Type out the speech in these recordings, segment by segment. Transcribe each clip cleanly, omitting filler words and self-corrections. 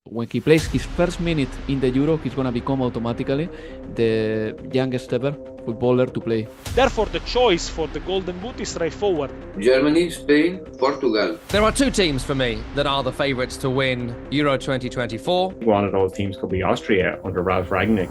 When he plays his first minute in the Euro, he's going to become automatically the youngest ever footballer to play. Therefore, the choice for the Golden Boot is straightforward. Germany, Spain, Portugal. There are two teams for me that are the favourites to win Euro 2024. One of those teams could be Austria under Ralf Rangnick.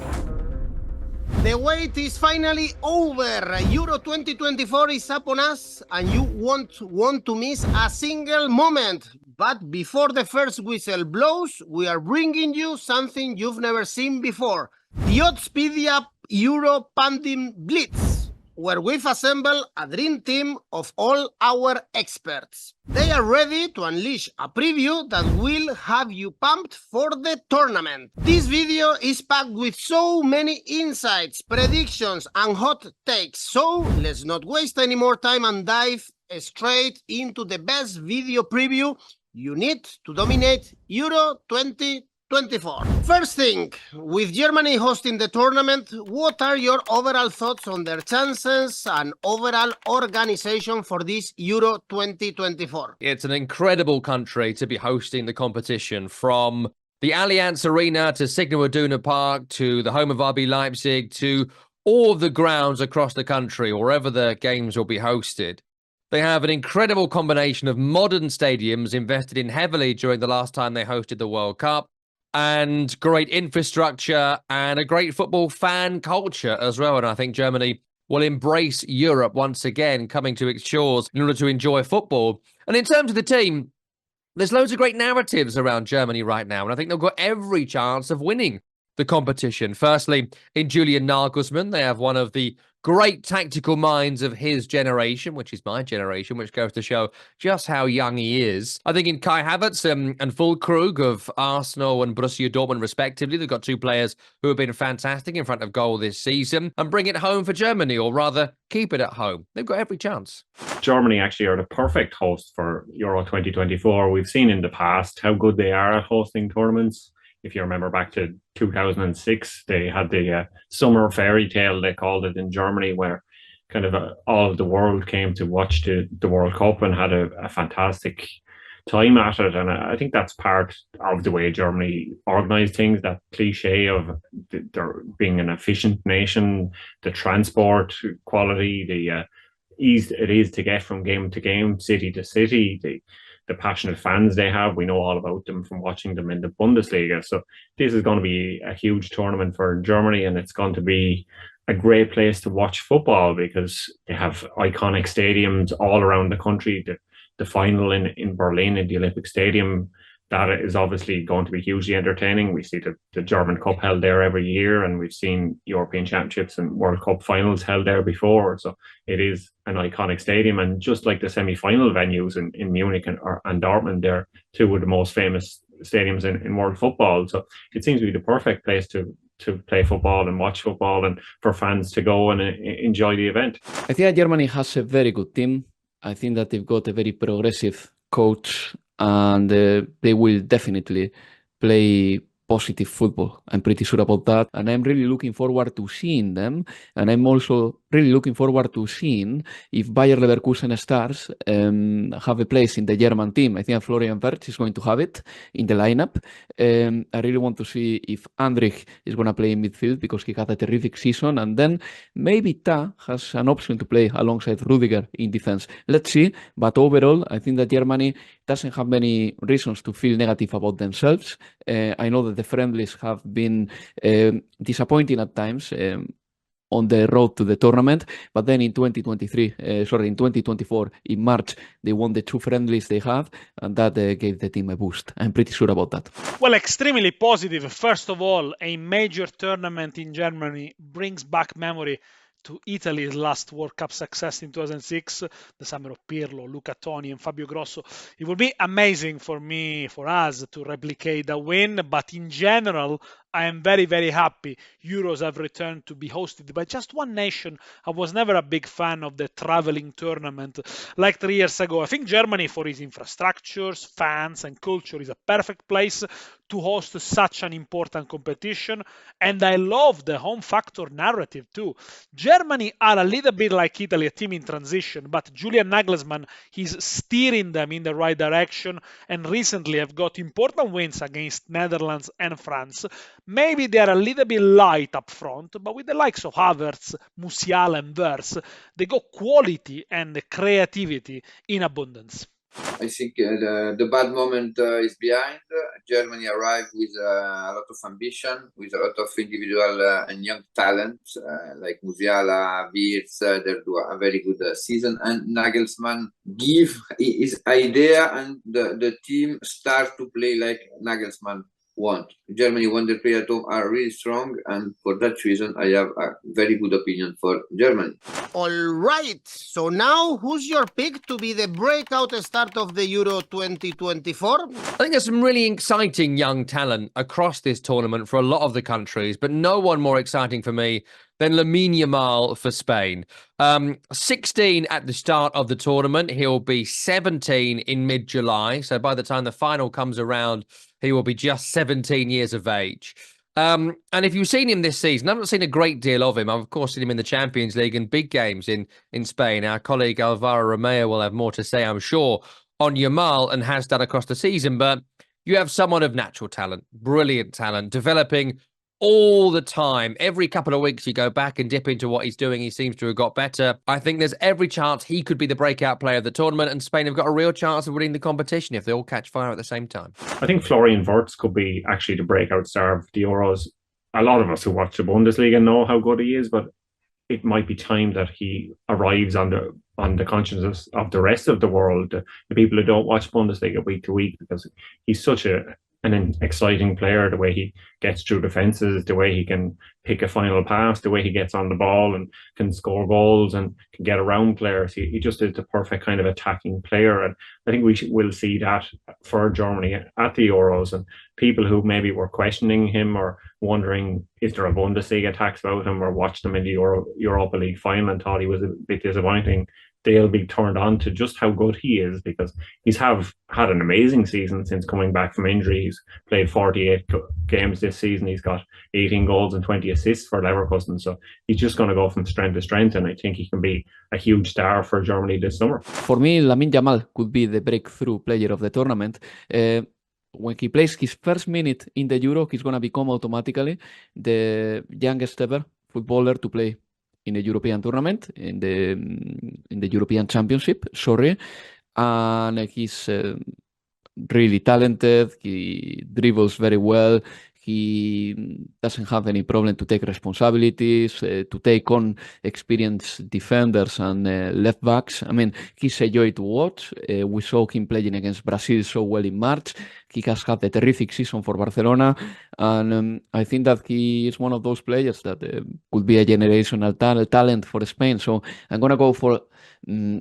The wait is finally over. Euro 2024 is upon us, and you won't want to miss a single moment. But before the first whistle blows, we are bringing you something you've never seen before. The Oddspedia Euro Pundit Blitz, where we've assembled a dream team of all our experts. They are ready to unleash a preview that will have you pumped for the tournament. This video is packed with so many insights, predictions, and hot takes. So let's not waste any more time and dive straight into the best video preview you need to dominate Euro 2024. First thing, with Germany hosting the tournament, what are your overall thoughts on their chances and overall organization for this Euro 2024? It's an incredible country to be hosting the competition, from the Allianz Arena to Signal Iduna Park to the home of RB Leipzig to all of the grounds across the country, wherever the games will be hosted. They have an incredible combination of modern stadiums invested in heavily during the last time they hosted the World Cup, and great infrastructure and a great football fan culture as well. And I think Germany will embrace Europe once again, coming to its shores in order to enjoy football. And in terms of the team, there's loads of great narratives around Germany right now, and I think they've got every chance of winning the competition. Firstly, in Julian Nagelsmann, they have one of the great tactical minds of his generation, which is my generation, which goes to show just how young he is. I think in Kai Havertz and Füllkrug of Arsenal and Borussia Dortmund, respectively, they've got two players who have been fantastic in front of goal this season. And bring it home for Germany, or rather, keep it at home. They've got every chance. Germany actually are the perfect host for Euro 2024. We've seen in the past how good they are at hosting tournaments. If you remember back to 2006, they had the summer fairy tale, they called it, in Germany, where kind of all of the world came to watch the World Cup and had a fantastic time at it. And I think that's part of the way Germany organised things, that cliche of there being an efficient nation, the transport quality, the ease it is to get from game to game, city to city, the passionate fans they have. We know all about them from watching them in the Bundesliga. So this is going to be a huge tournament for Germany, and it's going to be a great place to watch football because they have iconic stadiums all around the country. The final in Berlin in the Olympic Stadium, that is obviously going to be hugely entertaining. We see the German Cup held there every year, and we've seen European Championships and World Cup finals held there before. So it is an iconic stadium. And just like the semi-final venues in Munich and Dortmund, they're two of the most famous stadiums in world football. So it seems to be the perfect place to play football and watch football, and for fans to go and enjoy the event. I think that Germany has a very good team. I think that they've got a very progressive coach, and they will definitely play positive football. I'm pretty sure about that. And I'm really looking forward to seeing them. And I'm also really looking forward to seeing if Bayer Leverkusen stars have a place in the German team. I think Florian Wirtz is going to have it in the lineup. I really want to see if Andrich is going to play in midfield because he had a terrific season. And then maybe Ta has an option to play alongside Rudiger in defense. Let's see. But overall, I think that Germany doesn't have many reasons to feel negative about themselves. I know that the friendlies have been disappointing at times on the road to the tournament, but then in 2024, in March, they won the two friendlies they have, and that gave the team a boost. I'm pretty sure about that. Well, extremely positive. First of all, a major tournament in Germany brings back memory to Italy's last World Cup success in 2006, the summer of Pirlo, Luca Toni and Fabio Grosso. It would be amazing for us to replicate the win, but in general, I am very, very happy Euros have returned to be hosted by just one nation. I was never a big fan of the traveling tournament like 3 years ago. I think Germany, for its infrastructures, fans, and culture, is a perfect place to host such an important competition. And I love the home factor narrative too. Germany are a little bit like Italy, a team in transition, but Julian Nagelsmann is steering them in the right direction, and recently have got important wins against Netherlands and France. Maybe they are a little bit light up front, but with the likes of Havertz, Musiala, and Wirtz, they got quality and creativity in abundance. I think the bad moment is behind. Germany arrived with a lot of ambition, with a lot of individual and young talent, like Musiala, Wirtz. They do a very good season. And Nagelsmann give his idea, and the team start to play like Nagelsmann want. Germany, when they play at home, are really strong, and for that reason, I have a very good opinion for Germany. All right, so now who's your pick to be the breakout start of the Euro 2024? I think there's some really exciting young talent across this tournament for a lot of the countries, but no one more exciting for me than Lamine Yamal for Spain. 16 at the start of the tournament. He'll be 17 in mid-July. So by the time the final comes around, he will be just 17 years of age. And if you've seen him this season, I've not seen a great deal of him. I've, of course, seen him in the Champions League and big games in Spain. Our colleague Alvaro Romeo will have more to say, I'm sure, on Yamal, and has done across the season. But you have someone of natural talent, brilliant talent, developing all the time. Every couple of weeks you go back and dip into what he's doing. He seems to have got better. I think there's every chance he could be the breakout player of the tournament, and Spain have got a real chance of winning the competition if they all catch fire at the same time. I think Florian Wirtz could be actually the breakout star of the Euros. A lot of us who watch the Bundesliga know how good he is, but it might be time that he arrives on the conscience of the rest of the world, the people who don't watch Bundesliga week to week, because he's such an exciting player, the way he gets through defenses, the way he can pick a final pass, the way he gets on the ball and can score goals and can get around players. He just is the perfect kind of attacking player. And I think will see that for Germany at the Euros. And people who maybe were questioning him or wondering, is there a Bundesliga tax about him, or watched him in the Europa League final and thought he was a bit disappointing, they'll be turned on to just how good he is, because he's had an amazing season since coming back from injury. He's played 48 games this season. He's got 18 goals and 20 assists for Leverkusen. So he's just going to go from strength to strength, and I think he can be a huge star for Germany this summer. For me, Lamine Yamal could be the breakthrough player of the tournament. When he plays his first minute in the Euro, he's going to become automatically the youngest ever footballer to play in the European tournament, in the European Championship, and he's really talented. He dribbles very well. He doesn't have any problem to take responsibilities, to take on experienced defenders and left backs. I mean, he's a joy to watch. We saw him playing against Brazil so well in March. He has had a terrific season for Barcelona. And I think that he is one of those players that could be a generational talent for Spain. So I'm going to go for,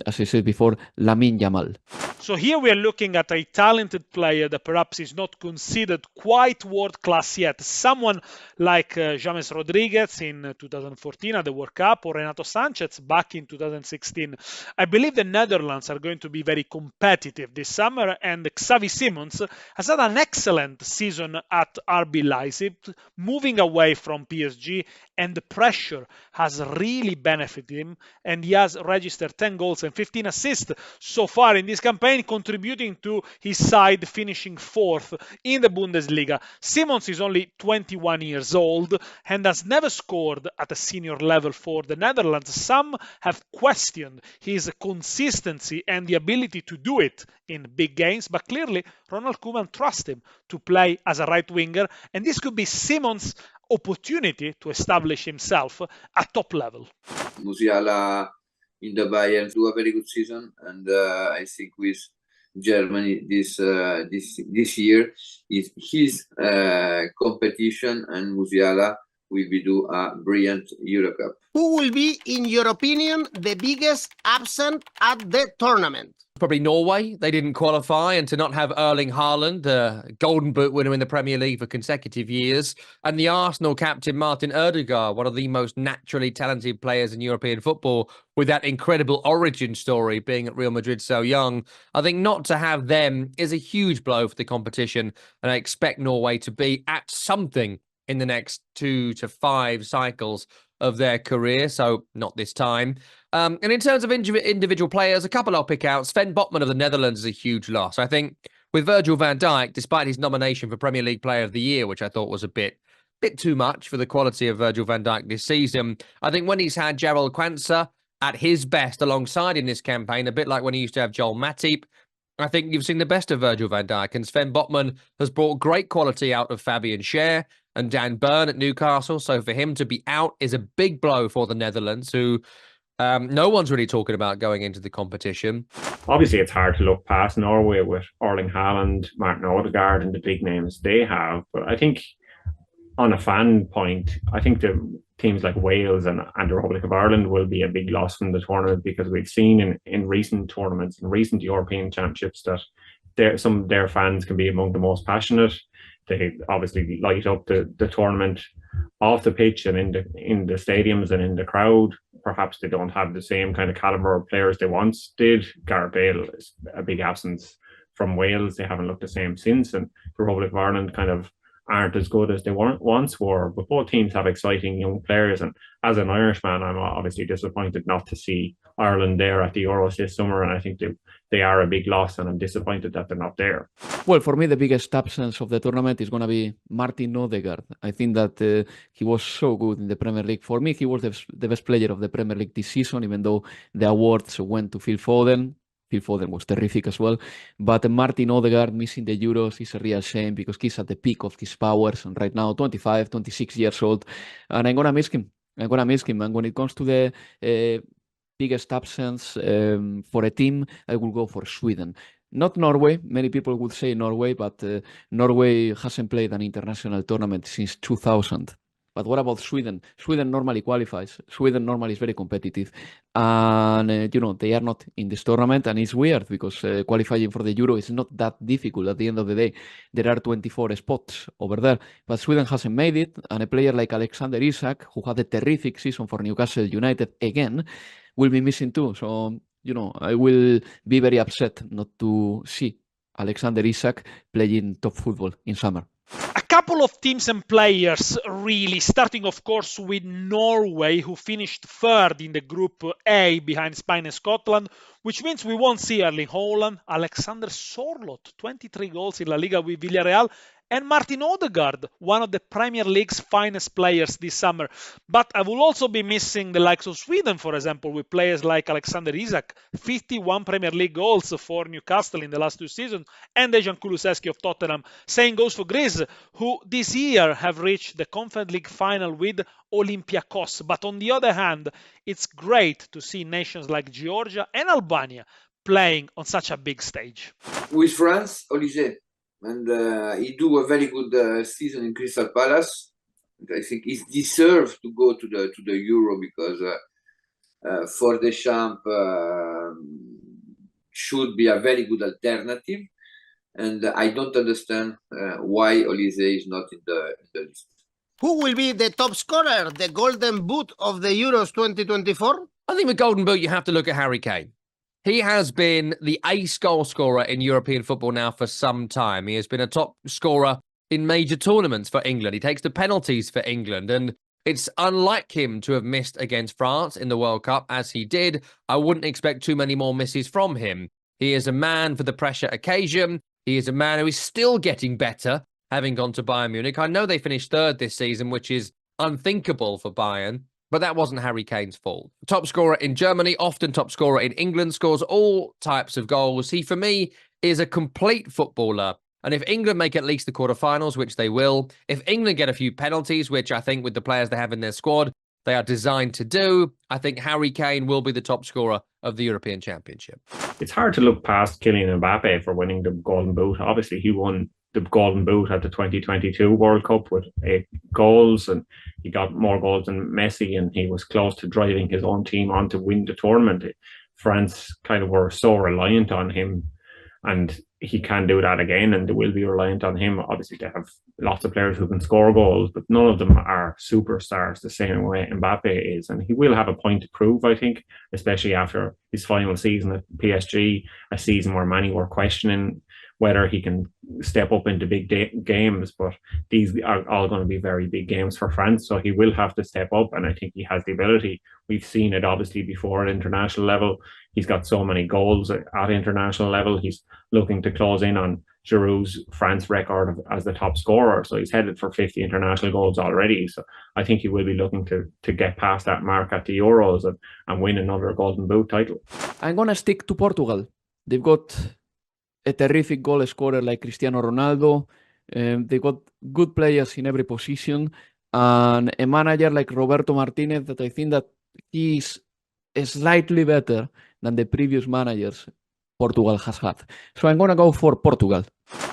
as I said before, Lamine Yamal. So here we are looking at a talented player that perhaps is not considered quite world-class yet. Someone like James Rodriguez in 2014 at the World Cup, or Renato Sanchez back in 2016. I believe the Netherlands are going to be very competitive this summer, and Xavi Simons has had an excellent season at RB Leipzig, moving away from PSG, and the pressure has really benefited him, and he has registered 10 goals and 15 assists so far in this campaign, contributing to his side finishing 4th in the Bundesliga. Simons is only 21 years old and has never scored at a senior level for the Netherlands. Some have questioned his consistency and the ability to do it in big games, but clearly Ronald Koeman trusts him to play as a right winger, and this could be Simons' opportunity to establish himself at top level. Musiala in the Bayern do a very good season, and I think with Germany this year is his competition, and Musiala will do a brilliant Euro Cup. Who will be, in your opinion, the biggest absent at the tournament? Probably Norway. They didn't qualify, and to not have Erling Haaland, the Golden Boot winner in the Premier League for consecutive years, and the Arsenal captain Martin Ødegaard, one of the most naturally talented players in European football, with that incredible origin story being at Real Madrid so young. I think not to have them is a huge blow for the competition, and I expect Norway to be at something in the next 2 to 5 cycles of their career, so not this time. And in terms of individual players, a couple I'll pick out. Sven Botman of the Netherlands is a huge loss. I think with Virgil van Dijk, despite his nomination for Premier League Player of the Year, which I thought was a bit too much for the quality of Virgil van Dijk this season, I think when he's had Jarell Quansah at his best alongside in this campaign, a bit like when he used to have Joel Matip, I think you've seen the best of Virgil van Dijk, and Sven Botman has brought great quality out of Fabian Schär and Dan Burn at Newcastle. So for him to be out is a big blow for the Netherlands, who no one's really talking about going into the competition. Obviously, it's hard to look past Norway with Erling Haaland, Martin Ødegaard, and the big names they have. But I think on a fan point, I think the teams like Wales and the Republic of Ireland will be a big loss from the tournament, because we've seen in recent tournaments, in recent European championships, that some of their fans can be among the most passionate. They obviously light up the tournament off the pitch and in the stadiums and in the crowd. Perhaps they don't have the same kind of caliber of players they once did. Gareth Bale is a big absence from Wales. They haven't looked the same since, and the Republic of Ireland kind of aren't as good as they once were. But both teams have exciting young players, and as an Irishman, I'm obviously disappointed not to see Ireland there at the Euros this summer, and I think they are a big loss, and I'm disappointed that they're not there. Well, for me, the biggest absence of the tournament is going to be Martin Ødegaard. I think that he was so good in the Premier League. For me, he was the best player of the Premier League this season, even though the awards went to Phil Foden. Phil Foden was terrific as well. But Martin Ødegaard missing the Euros is a real shame, because he's at the peak of his powers, and right now 25, 26 years old. And I'm going to miss him. And when it comes to the biggest absence for a team, I will go for Sweden. Not Norway. Many people would say Norway, but Norway hasn't played an international tournament since 2000. But what about Sweden? Sweden normally qualifies. Sweden normally is very competitive. And, they are not in this tournament. And it's weird, because qualifying for the Euro is not that difficult at the end of the day. There are 24 spots over there. But Sweden hasn't made it. And a player like Alexander Isak, who had a terrific season for Newcastle United again, will be missing too. So, I will be very upset not to see Alexander Isak playing top football in summer. A couple of teams and players, really, starting of course with Norway, who finished third in the Group A behind Spain and Scotland, which means we won't see Erling Haaland, Alexander Sørloth, 23 goals in La Liga with Villarreal, and Martin Ødegaard, one of the Premier League's finest players this summer. But I will also be missing the likes of Sweden, for example, with players like Alexander Isak, 51 Premier League goals for Newcastle in the last 2 seasons, and Dejan Kulusevski of Tottenham. Same goes for Greece, who this year have reached the Conference League final with Olympiacos. But on the other hand, it's great to see nations like Georgia and Albania playing on such a big stage. With France, Olise. And he do a very good season in Crystal Palace. I think he deserves to go to the Euro, because for Deschamps should be a very good alternative. And I don't understand why Olise is not in the list. Who will be the top scorer, the Golden Boot of the Euros 2024? I think with Golden Boot, you have to look at Harry Kane. He has been the ace goal scorer in European football now for some time. He has been a top scorer in major tournaments for England. He takes the penalties for England, and it's unlike him to have missed against France in the World Cup as he did. I wouldn't expect too many more misses from him. He is a man for the pressure occasion. He is a man who is still getting better, having gone to Bayern Munich. I know they finished third this season, which is unthinkable for Bayern. But that wasn't Harry Kane's fault. Top scorer in Germany, often top scorer in England, scores all types of goals. He, for me, is a complete footballer. And if England make at least the quarterfinals, which they will, if England get a few penalties, which I think with the players they have in their squad, they are designed to do, I think Harry Kane will be the top scorer of the European Championship. It's hard to look past Kylian Mbappe for winning the Golden Boot. Obviously, he won the Golden Boot at the 2022 World Cup with 8 goals, and he got more goals than Messi, and he was close to driving his own team on to win the tournament. France kind of were so reliant on him, and he can do that again, and they will be reliant on him. Obviously, they have lots of players who can score goals, but none of them are superstars the same way Mbappe is. And he will have a point to prove, I think, especially after his final season at PSG, a season where many were questioning whether he can step up into big games. But these are all going to be very big games for France, so he will have to step up, and I think he has the ability. We've seen it obviously before at international level. He's got so many goals at international level. He's looking to close in on Giroud's France record as the top scorer. So he's headed for 50 international goals already. So I think he will be looking to get past that mark at the Euros and win another Golden Boot title. I'm going to stick to Portugal. They've got a terrific goal scorer like Cristiano Ronaldo. They got good players in every position, and a manager like Roberto Martinez that I think that he's slightly better than the previous managers Portugal has had. So I'm going to go for Portugal.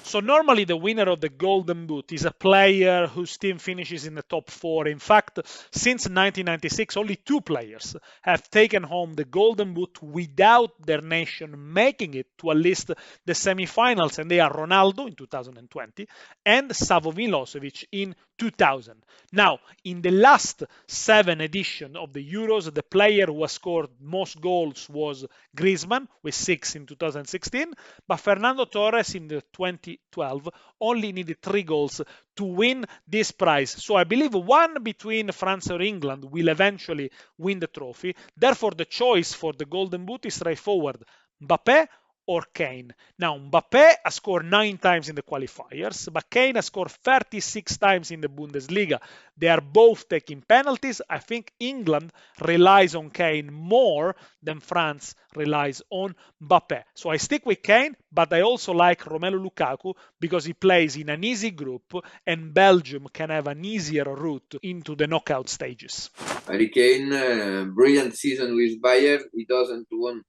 So normally the winner of the Golden Boot is a player whose team finishes in the top 4. In fact, since 1996, only 2 players have taken home the Golden Boot without their nation making it to at least the semi-finals, and they are Ronaldo in 2020 and Savo Milosevic in 2000. Now, in the last 7 editions of the Euros, the player who has scored most goals was Griezmann with 6 in 2016, but Fernando Torres in the 2012 only needed 3 goals to win this prize. So I believe one between France or England will eventually win the trophy. Therefore, the choice for the Golden Boot is straightforward: Mbappe or Kane. Now, Mbappe has scored 9 times in the qualifiers, but Kane has scored 36 times in the Bundesliga. They are both taking penalties. I think England relies on Kane more than France relies on Mbappe. So I stick with Kane, but I also like Romelu Lukaku because he plays in an easy group and Belgium can have an easier route into the knockout stages. Harry Kane, brilliant season with Bayern. He doesn't win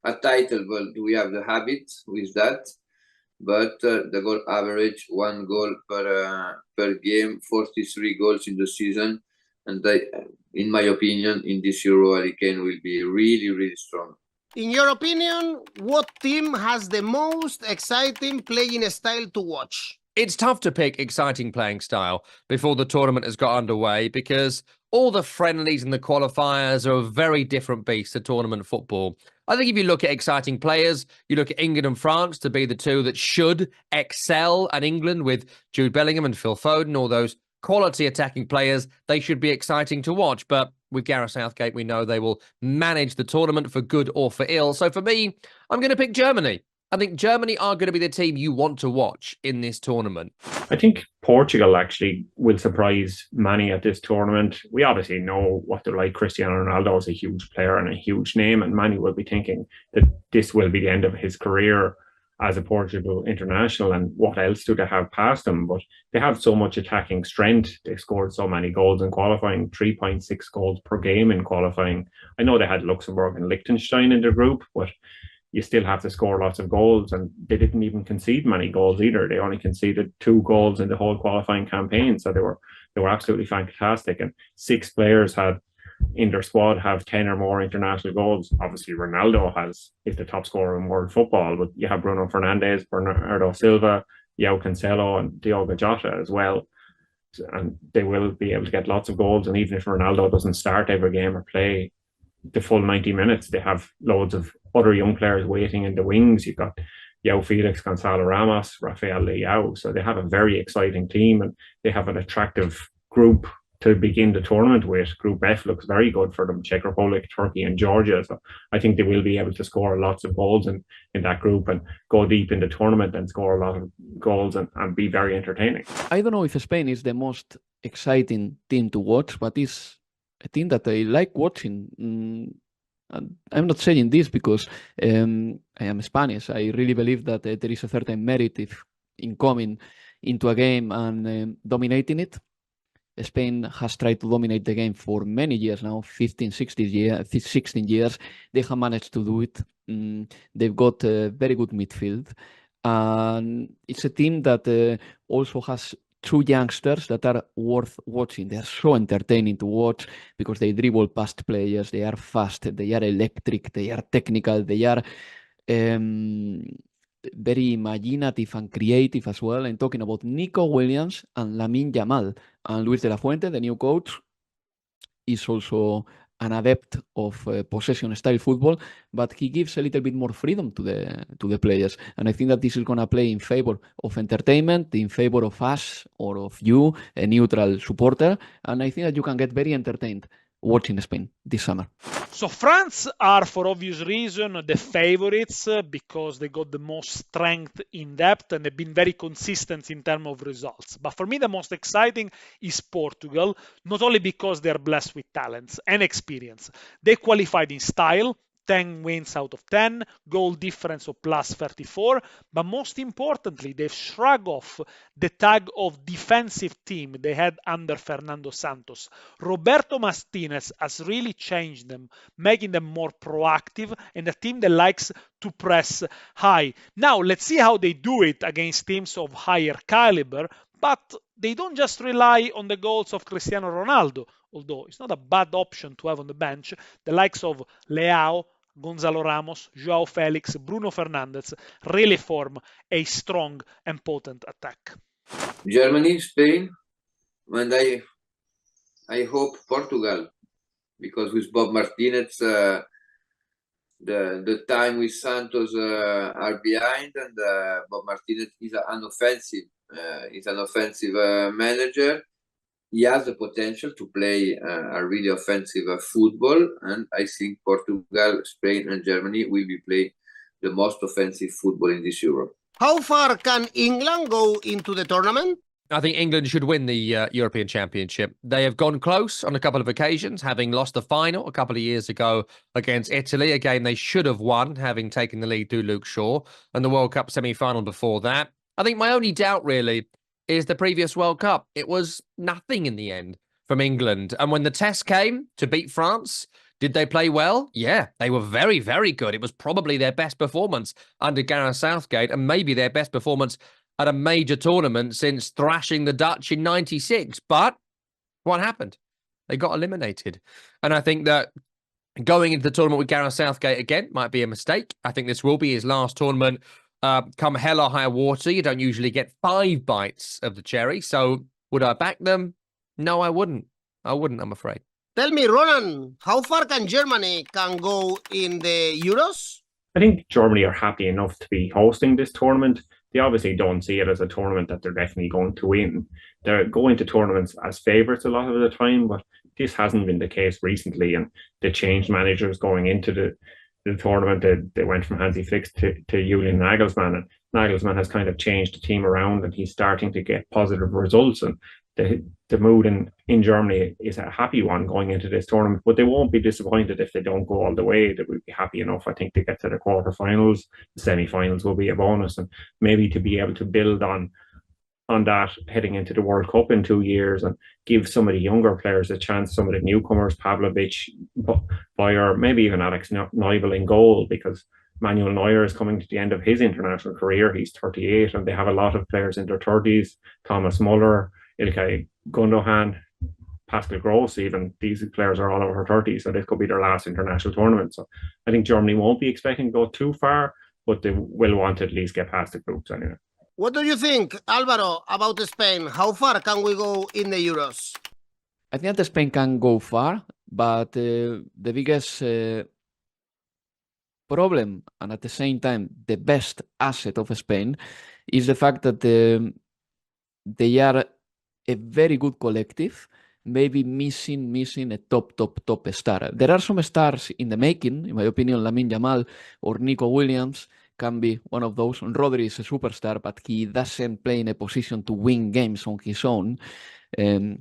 a title, but we have the habit with that. But the goal average, 1 goal per game, 43 goals in the season. And in my opinion, in this Euro, Harry Kane will be really, really strong. In your opinion, what team has the most exciting playing style to watch? It's tough to pick exciting playing style before the tournament has got underway because all the friendlies and the qualifiers are a very different beast to tournament football. I think if you look at exciting players, you look at England and France to be the 2 that should excel at England with Jude Bellingham and Phil Foden, all those quality attacking players. They should be exciting to watch. But with Gareth Southgate, we know they will manage the tournament for good or for ill. So for me, I'm going to pick Germany. I think Germany are going to be the team you want to watch in this tournament. I think Portugal actually will surprise many at this tournament. We obviously know what they're like. Cristiano Ronaldo is a huge player and a huge name, and many will be thinking that this will be the end of his career as a Portugal international, and what else do they have past them? But they have so much attacking strength. They scored so many goals in qualifying, 3.6 goals per game in qualifying. I know they had Luxembourg and Liechtenstein in their group, but you still have to score lots of goals, and they didn't even concede many goals either. They only conceded 2 goals in the whole qualifying campaign, so they were absolutely fantastic. And 6 players had in their squad have 10 or more international goals. Obviously, Ronaldo is the top scorer in world football, but you have Bruno Fernandes, Bernardo Silva, João Cancelo, and Diogo Jota as well. And they will be able to get lots of goals. And even if Ronaldo doesn't start every game or play the full 90 minutes, they have loads of other young players waiting in the wings. You've got João Felix, Gonzalo Ramos, Rafael Leao. So they have a very exciting team, and they have an attractive group to begin the tournament with. Group F looks very good for them: Czech Republic, Turkey, and Georgia. So I think they will be able to score lots of goals in that group and go deep in the tournament and score a lot of goals and be very entertaining. I don't know if Spain is the most exciting team to watch, but it's a team that I like watching. I'm not saying this because I am Spanish. I really believe that there is a certain merit in coming into a game and dominating it. Spain has tried to dominate the game for many years now, 16 years. They have managed to do it. They've got a very good midfield. And it's a team that also has two youngsters that are worth watching. They're so entertaining to watch because they dribble past players, they are fast, they are electric, they are technical, they are very imaginative and creative as well. I'm talking about Nico Williams and Lamine Yamal. And Luis de la Fuente, the new coach, is also an adept of possession style football, but he gives a little bit more freedom to the players. And I think that this is going to play in favor of entertainment, in favor of us or of you, a neutral supporter. And I think that you can get very entertained watching Spain this summer. So France are, for obvious reason, the favorites because they got the most strength in depth and they've been very consistent in terms of results. But for me, the most exciting is Portugal, not only because they're blessed with talents and experience. They qualified in style, 10 wins out of 10, goal difference of plus 34, but most importantly, they've shrugged off the tag of defensive team they had under Fernando Santos. Roberto Martinez has really changed them, making them more proactive and a team that likes to press high. Now, let's see how they do it against teams of higher caliber, but they don't just rely on the goals of Cristiano Ronaldo, although it's not a bad option to have on the bench. The likes of Leao, Gonzalo Ramos, Joao Felix, Bruno Fernandes really form a strong and potent attack. Germany, Spain, and I hope Portugal, because with Bob Martinez, the time with Santos are behind, and Bob Martinez is an offensive manager. He has the potential to play a really offensive football, and I think Portugal, Spain, and Germany will be playing the most offensive football in this Euro. How far can England go into the tournament? I think England should win the European Championship. They have gone close on a couple of occasions, having lost the final a couple of years ago against Italy, a game they should have won, having taken the lead through Luke Shaw, and the World Cup semi-final before that. I think my only doubt, really, is the previous World Cup. It was nothing in the end from England. And when the test came to beat France, did they play well? Yeah, they were very, very good. It was probably their best performance under Gareth Southgate and maybe their best performance at a major tournament since thrashing the Dutch in '96. But what happened? They got eliminated. And I think that going into the tournament with Gareth Southgate again might be a mistake. I think this will be his last tournament. Come hell or high water, you don't usually get 5 bites of the cherry. So would I back them? No, I wouldn't. I'm afraid. Tell me, Ronan, how far can Germany go in the Euros? I think Germany are happy enough to be hosting this tournament. They obviously don't see it as a tournament that they're definitely going to win. They're going to tournaments as favourites a lot of the time, but this hasn't been the case recently, and they changed managers going into the tournament. They went from Hansi Flick to Julian Nagelsmann, and Nagelsmann has kind of changed the team around, and he's starting to get positive results, and the mood in Germany is a happy one going into this tournament, but they won't be disappointed if they don't go all the way. They will be happy enough, I think, to get to the quarterfinals. The semi-finals will be a bonus, and maybe to be able to build on that heading into the World Cup in 2 years and give some of the younger players a chance, some of the newcomers, Pavlovic, Bayer, maybe even Alex Neubel in goal, because Manuel Neuer is coming to the end of his international career. He's 38, and they have a lot of players in their 30s. Thomas Muller, Ilkay Gundogan, Pascal Gross, even. These players are all over 30, so this could be their last international tournament. So I think Germany won't be expecting to go too far, but they will want to at least get past the groups anyway. What do you think, Alvaro, about Spain? How far can we go in the Euros? I think that Spain can go far, but the biggest problem, and at the same time, the best asset of Spain, is the fact that they are a very good collective, maybe missing a top star. There are some stars in the making, in my opinion. Lamine Yamal or Nico Williams can be one of those. Rodri is a superstar, but he doesn't play in a position to win games on his own.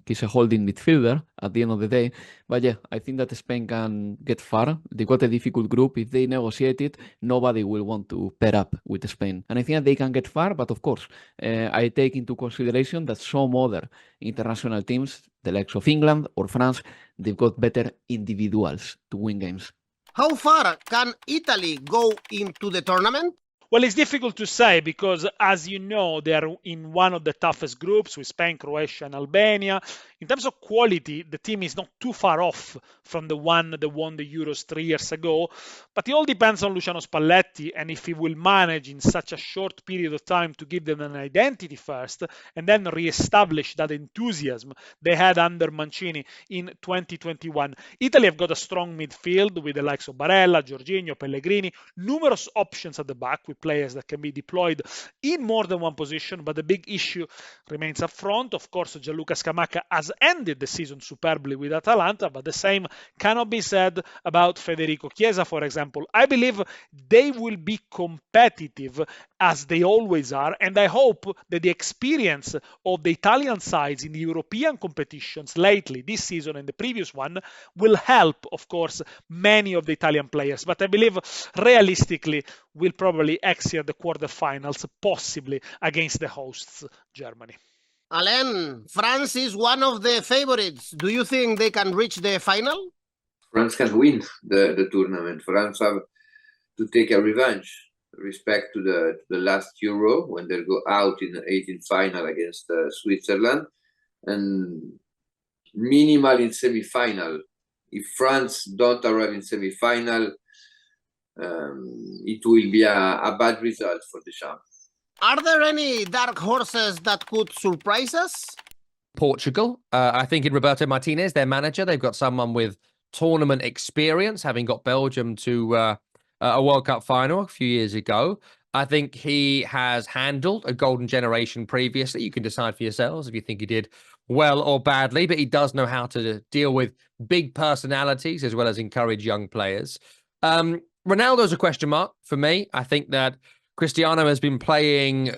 He's a holding midfielder at the end of the day. But yeah, I think that Spain can get far. They got a difficult group. If they negotiate it, nobody will want to pair up with Spain. And I think that they can get far, but of course, I take into consideration that some other international teams, the likes of England or France, they've got better individuals to win games. How far can Italy go into the tournament? Well, it's difficult to say because, as you know, they are in one of the toughest groups with Spain, Croatia, and Albania. In terms of quality, the team is not too far off from the one that won the Euros 3 years ago, but it all depends on Luciano Spalletti and if he will manage in such a short period of time to give them an identity first and then re-establish that enthusiasm they had under Mancini in 2021. Italy have got a strong midfield with the likes of Barella, Jorginho, Pellegrini, numerous options at the back with players that can be deployed in more than one position, but the big issue remains up front. Of course, Gianluca Scamacca has ended the season superbly with Atalanta, but the same cannot be said about Federico Chiesa, for example. I believe they will be competitive as they always are, and I hope that the experience of the Italian sides in the European competitions lately, this season and the previous one, will help, of course, many of the Italian players. But I believe realistically we'll probably exit the quarterfinals, possibly against the hosts, Germany. Alain, France is one of the favorites. Do you think they can reach the final? France can win the tournament. France have to take a revenge, respect to the last Euro when they go out in the 18th final against Switzerland, and minimal in semi-final. If France don't arrive in semi-final, it will be a bad result for the champ. Are there any dark horses that could surprise us? Portugal, I think in Roberto Martinez, their manager, they've got someone with tournament experience, having got Belgium to a World Cup final a few years ago. I think he has handled a golden generation previously. You can decide for yourselves if you think he did well or badly, but he does know how to deal with big personalities as well as encourage young players. Ronaldo's a question mark for me. I think that Cristiano has been playing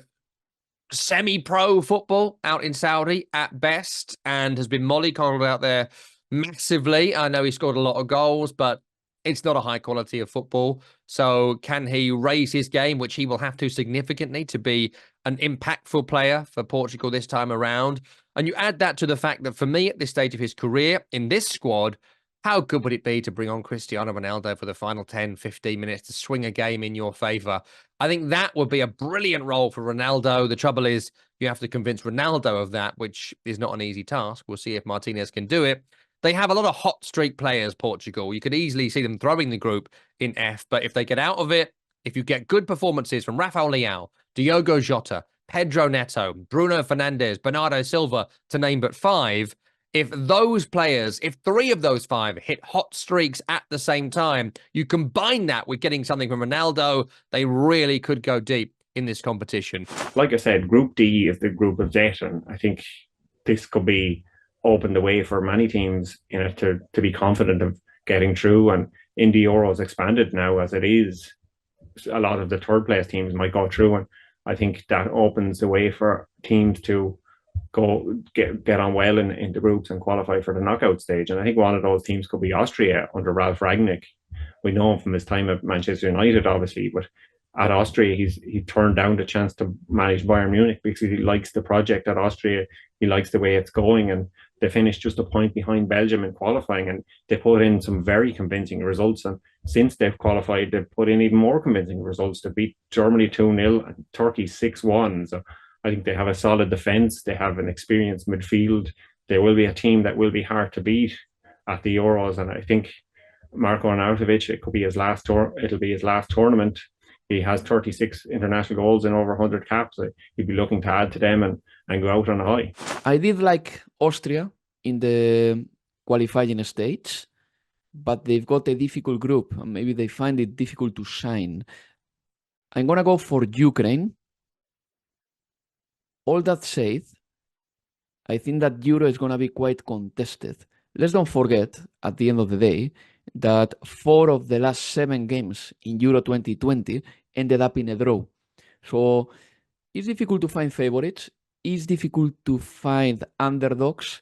semi-pro football out in Saudi at best and has been mollycoddled out there massively. I know he scored a lot of goals, but it's not a high quality of football. So can he raise his game, which he will have to significantly to be an impactful player for Portugal this time around? And you add that to the fact that for me at this stage of his career in this squad, how good would it be to bring on Cristiano Ronaldo for the final 10, 15 minutes to swing a game in your favour? I think that would be a brilliant role for Ronaldo. The trouble is you have to convince Ronaldo of that, which is not an easy task. We'll see if Martinez can do it. They have a lot of hot streak players, Portugal. You could easily see them throwing the group in F, but if they get out of it, if you get good performances from Rafael Leão, Diogo Jota, Pedro Neto, Bruno Fernandes, Bernardo Silva, to name but 5, if those players, if 3 of those 5 hit hot streaks at the same time, you combine that with getting something from Ronaldo, they really could go deep in this competition. Like I said, Group D is the group of death, and I think this could be open the way for many teams in it to be confident of getting through. And in the Euros expanded now as it is, a lot of the third place teams might go through, and I think that opens the way for teams to go get on well in the groups and qualify for the knockout stage. And I think one of those teams could be Austria under Ralf Rangnick. We know him from his time at Manchester United, obviously, but at Austria, he turned down the chance to manage Bayern Munich because he likes the project at Austria. He likes the way it's going, and they finished just a point behind Belgium in qualifying, and they put in some very convincing results. And since they've qualified, they've put in even more convincing results to beat Germany 2-0 and Turkey 6-1. So I think they have a solid defence. They have an experienced midfield. They will be a team that will be hard to beat at the Euros. And I think Marko Arnautovic, it'll be his last tournament. He has 36 international goals and over 100 caps. He'd be looking to add to them and go out on a high. I did like Austria in the qualifying stage, but they've got a difficult group and maybe they find it difficult to shine. I'm going to go for Ukraine. All that said, I think that Euro is going to be quite contested. Let's don't forget, at the end of the day, that 4 of the last 7 games in Euro 2020 ended up in a draw. So it's difficult to find favorites. It's difficult to find underdogs.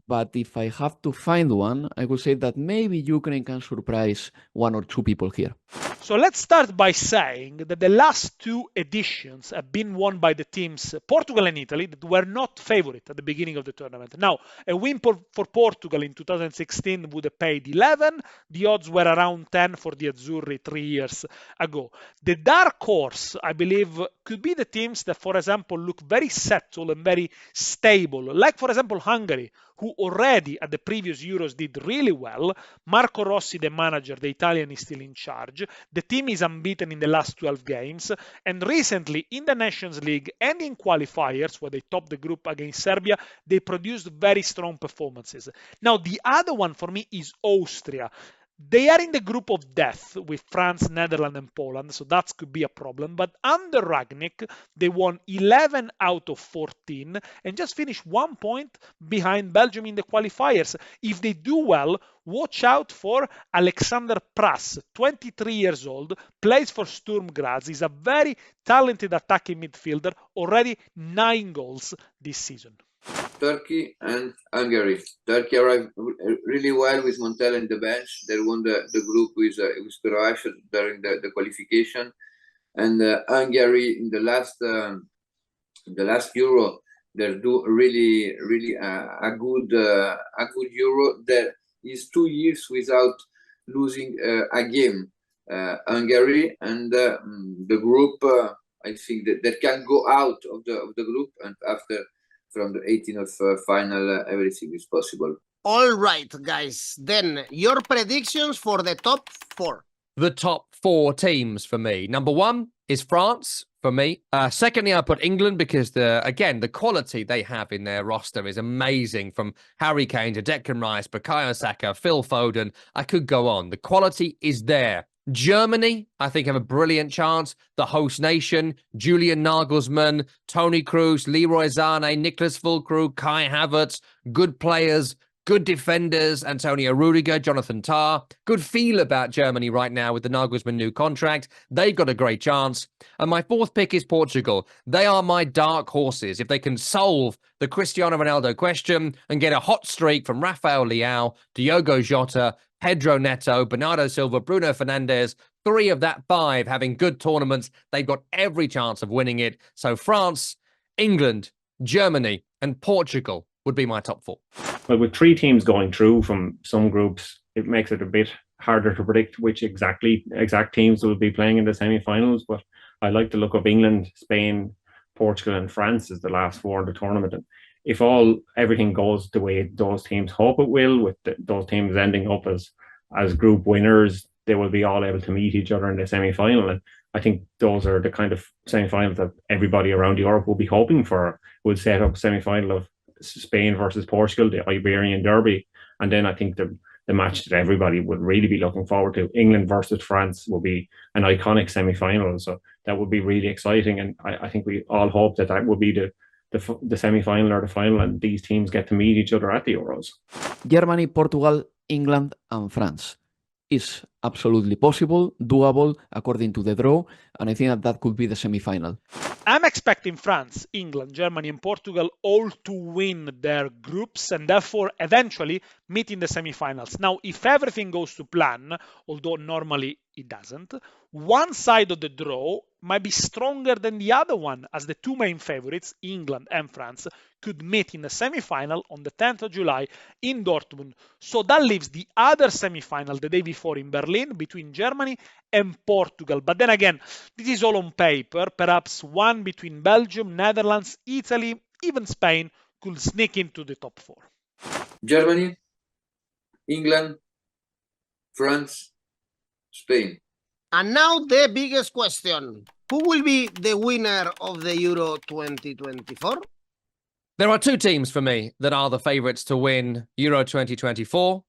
But if I have to find one, I would say that maybe Ukraine can surprise 1 or 2 people here. So let's start by saying that the last two editions have been won by the teams Portugal and Italy that were not favorite at the beginning of the tournament. Now, a win for Portugal in 2016 would have paid 11. The odds were around 10 for the Azzurri 3 years ago. The dark horse, I believe, could be the teams that, for example, look very settled and very stable, like, for example, Hungary, who already at the previous Euros did really well. Marco Rossi, the manager, the Italian, is still in charge. The team is unbeaten in the last 12 games, and recently in the Nations League and in qualifiers, where they topped the group against Serbia, they produced very strong performances. Now, the other one for me is Austria. They are in the group of death with France, Netherlands, and Poland, so that could be a problem. But under Rangnick, they won 11 out of 14 and just finished 1 point behind Belgium in the qualifiers. If they do well, watch out for Alexander Pras, 23 years old, plays for Sturm Graz. He's a very talented attacking midfielder, already 9 goals this season. Turkey and Hungary. Turkey arrived really well with Montel in the bench. They won the group with Croatia during the qualification, and Hungary in the last Euro they do really a good Euro. There is 2 years without losing a game. Hungary and the group. I think that can go out of the group, and after. From the 18th of final, everything is possible. All right, guys. Then your predictions for the top 4. The top 4 teams for me. Number 1 is France for me. Secondly, I put England because the quality they have in their roster is amazing. From Harry Kane to Declan Rice, Bukayo Saka, Phil Foden. I could go on. The quality is there. Germany, I think, have a brilliant chance. The host nation, Julian Nagelsmann, Toni Kroos, Leroy Sané, Nicholas Füllkrug, Kai Havertz, good players, good defenders, Antonio Rudiger, Jonathan Tah. Good feel about Germany right now with the Nagelsmann new contract. They've got a great chance. And my 4th pick is Portugal. They are my dark horses. If they can solve the Cristiano Ronaldo question and get a hot streak from Rafael Leao, Diogo Jota, Pedro Neto, Bernardo Silva, Bruno Fernandes, 3 of that 5 having good tournaments. They've got every chance of winning it. So France, England, Germany, and Portugal would be my top 4. Well, with 3 teams going through from some groups, it makes it a bit harder to predict which exact teams will be playing in the semi-finals. But I like the look of England, Spain, Portugal, and France as the last 4 in the tournament. And if everything goes the way those teams hope it will, with those teams ending up as group winners, they will be all able to meet each other in the semi-final. And I think those are the kind of semi-finals that everybody around Europe will be hoping for. We'll set up a semi-final of Spain versus Portugal, the Iberian Derby. And then I think the match that everybody would really be looking forward to, England versus France, will be an iconic semi-final. So that would be really exciting. And I think we all hope that would be the semi-final or the final, and these teams get to meet each other at the Euros. Germany, Portugal, England, and France is absolutely possible, doable according to the draw, and I think that could be the semi-final. I'm expecting France, England, Germany, and Portugal all to win their groups and therefore eventually meet in the semi-finals. Now, if everything goes to plan, although normally it doesn't, one side of the draw might be stronger than the other one, as the 2 main favorites, England and France, could meet in the semi-final on the 10th of July in Dortmund. So that leaves the other semi-final the day before in Berlin between Germany and Portugal. But then again, this is all on paper. Perhaps one between Belgium, Netherlands, Italy, even Spain could sneak into the top 4. Germany, England, France, Spain. And now the biggest question. Who will be the winner of the Euro 2024? There are 2 teams for me that are the favourites to win Euro 2024.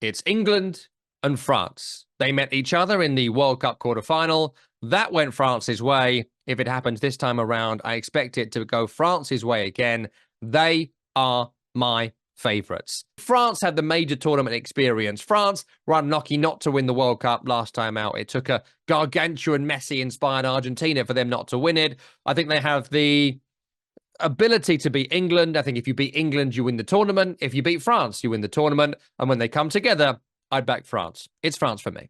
It's England and France. They met each other in the World Cup quarter-final. That went France's way. If it happens this time around, I expect it to go France's way again. They are my favourites. France had the major tournament experience. France were unlucky not to win the World Cup last time out. It took a gargantuan Messi-inspired Argentina for them not to win it. I think they have the ability to beat England. I think if you beat England, you win the tournament. If you beat France, you win the tournament. And when they come together, I'd back France. It's France for me.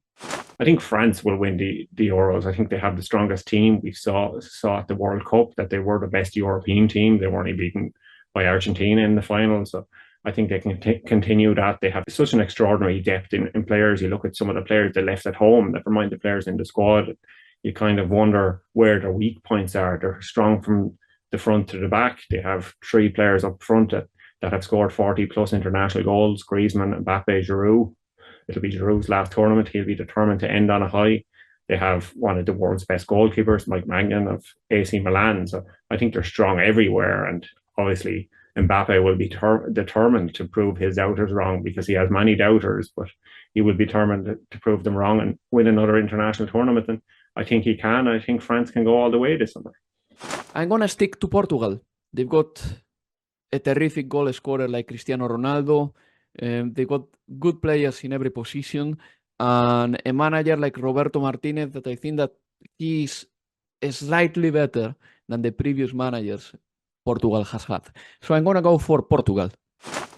I think France will win the Euros. I think they have the strongest team. We saw at the World Cup that they were the best European team. They weren't beaten by Argentina in the final. So I think they can continue that. They have such an extraordinary depth in players. You look at some of the players they left at home, never mind the players in the squad. You kind of wonder where their weak points are. They're strong from the front to the back. They have 3 players up front that have scored 40 plus international goals: Griezmann, Mbappe, Giroud. It'll be Giroud's last tournament. He'll be determined to end on a high. They have one of the world's best goalkeepers, Mike Maignan of AC Milan. So I think they're strong everywhere. And obviously, Mbappe will be determined to prove his doubters wrong, because he has many doubters, but he will be determined to prove them wrong and win another international tournament. And I think he can. I think France can go all the way this summer. I'm going to stick to Portugal. They've got a terrific goal scorer like Cristiano Ronaldo. They got good players in every position, and a manager like Roberto Martinez that I think that he's slightly better than the previous managers Portugal has had. So I'm going to go for Portugal.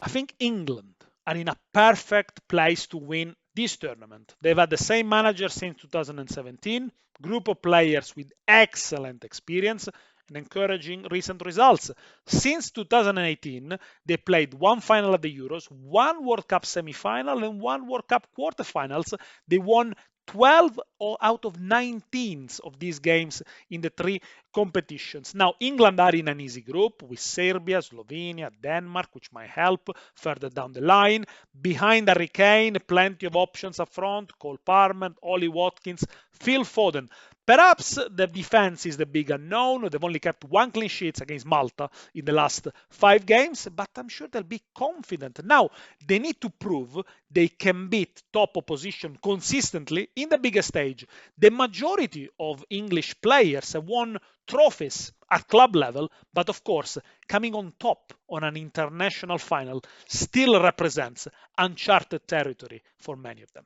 I think England are in a perfect place to win this tournament. They've had the same manager since 2017, group of players with excellent experience and encouraging recent results. Since 2018, they played 1 final at the Euros, 1 World Cup semi-final and 1 World Cup quarterfinals. They won 12 out of 19 of these games in the 3 competitions. Now, England are in an easy group with Serbia, Slovenia, Denmark, which might help further down the line. Behind Harry Kane, plenty of options up front: Cole Palmer, Ollie Watkins, Phil Foden. Perhaps the defense is the big unknown. They've only kept 1 clean sheet against Malta in the last 5 games, but I'm sure they'll be confident. Now, they need to prove they can beat top opposition consistently in the biggest stage. The majority of English players have won trophies at club level, but of course, coming on top on an international final still represents uncharted territory for many of them.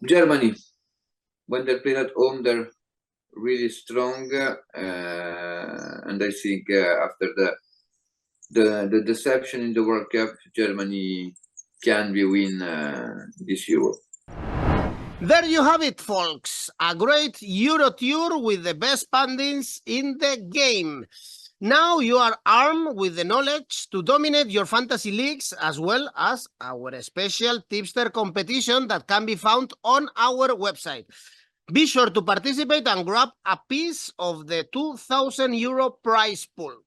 Germany, when they play at home, they're really strong, and I think after the deception in the World Cup, Germany can win this Euro. There you have it, folks. A great Euro tour with the best pundits in the game. Now you are armed with the knowledge to dominate your fantasy leagues, as well as our special tipster competition that can be found on our website. Be sure to participate and grab a piece of the €2,000 prize pool.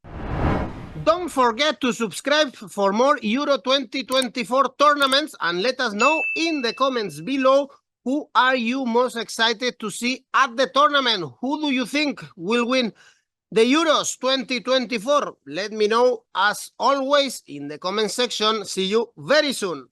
Don't forget to subscribe for more Euro 2024 tournaments, and let us know in the comments below who are you most excited to see at the tournament. Who do you think will win the Euros 2024? Let me know as always in the comment section. See you very soon.